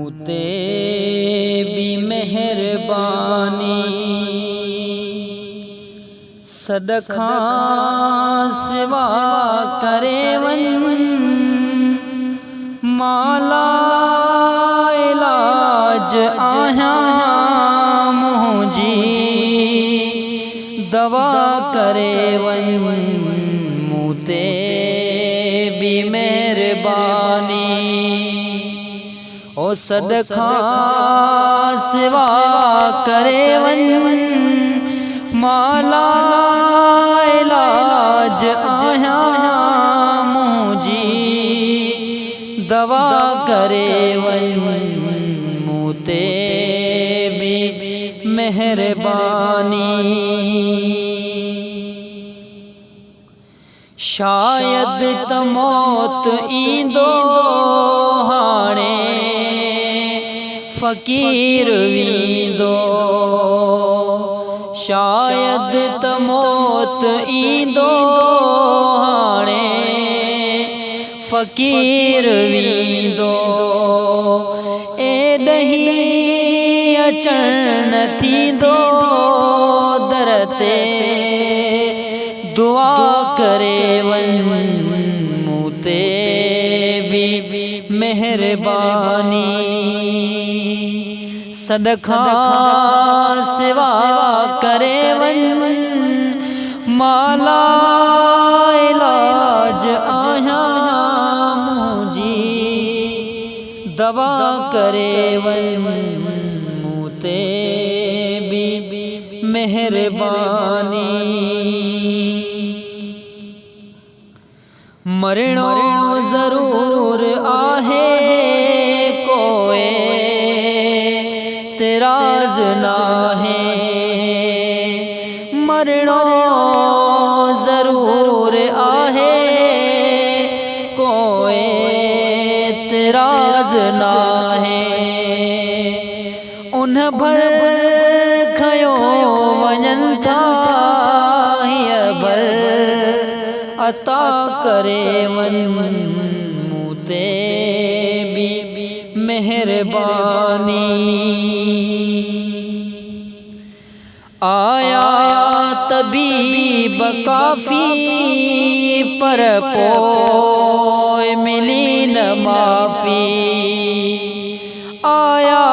मुते भी मेहरबानी सदखा सिवा करे वन माला इलाज आया मुझी दवा करे वन मुते भी मेहरबानी ओ सदखा सिवा करे वन माला इलाज आया मुझी दवा करे वन मुते भी मेहरबानी शायद त मौत ईंदो हाणे फ़कीर वींदो शायद त मौत ईंदो हाणे फ़कीर वींदो एॾही अचण थींदो दर ते दुआ करे वन मुते भी मेहरबानी सदखा सिवा करे वन माला इलाज आया मुझी दवा करे वन मुते भी मेहरबानी मरणो जरूर आहे कोई तेराज नाहे मरणो जरूर आहे कोई तेराज नाहे उन भर खयो वञन था हीअ भर अता करे वन मुते भी मेहरबानी आया तबीब काफ़ी पर पोइ मिली न माफ़ी आया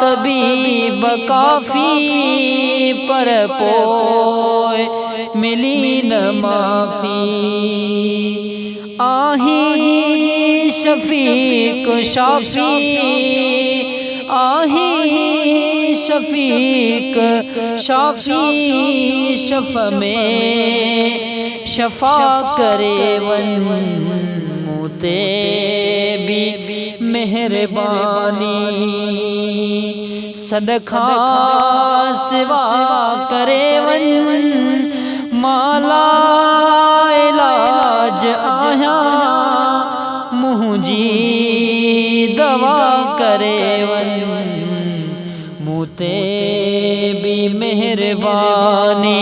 तबीब काफ़ी पर पोइ मिली न माफ़ी आही शफीक शाफी आही शफीक शाफी शफ में शफा करे वन मुते भी मेहरबानी सदखा सिवा करे वन माला इलाज आया मुझी दवा करे वन मुते भी मेहरबानी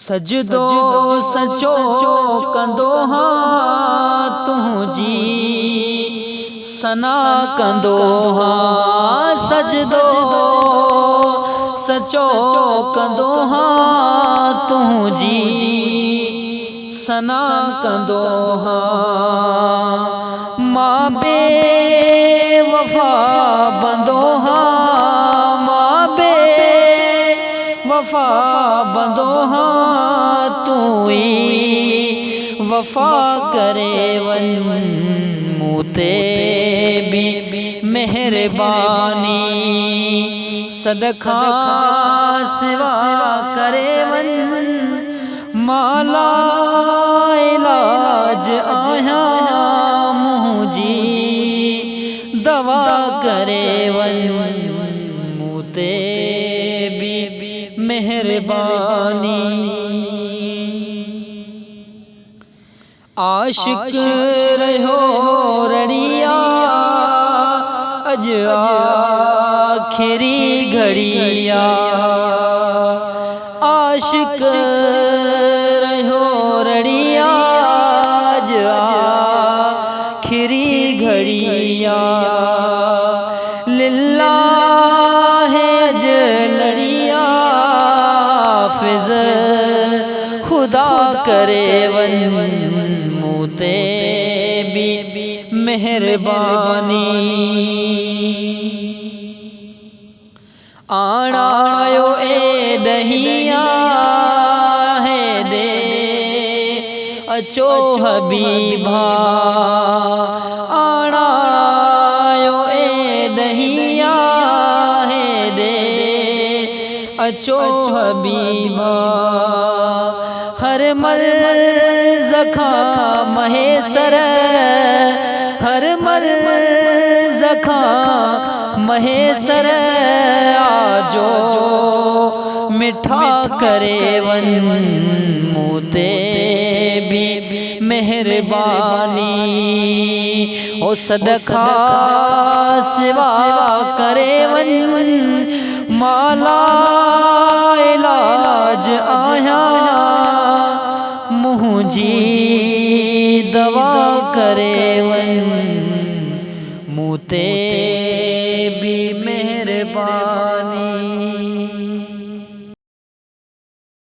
सजदो सचो कंदो हाँ तुझी सना कंदो हाँ सजदो सचो कंदो हाँ तुझी सना कंदो हाँ मां बे वफा बंदो हाँ मां बे वफा बंदो हाँ तू ही वफा करे वन मुते भी मेहरबानी सदखा सिवा करे वन माला इलाज आया मुझी दवा करे वन मुते भी मेहरबानी आशिक रहो रड़िया अज आखिरी घड़िया आशिक रहो रड़िया अज आखिरी घड़िया लिल्लाह अजलड़िया हाफिज खुदा करे वन मूते भी मेहरबानी आणायो ए दहिया है दे अचो हबीबा आणायो ए दहिया है दे अचो हबीबा हर मर्ज़ खां महेसर हर मर्ज़ खां महेसर आजो मिठा करे वन मूते भी मेहरबानी ओ सदका सिवा करे वन माला इलाज आया मुझी दवा करे वन मूते भी मेहरबानी।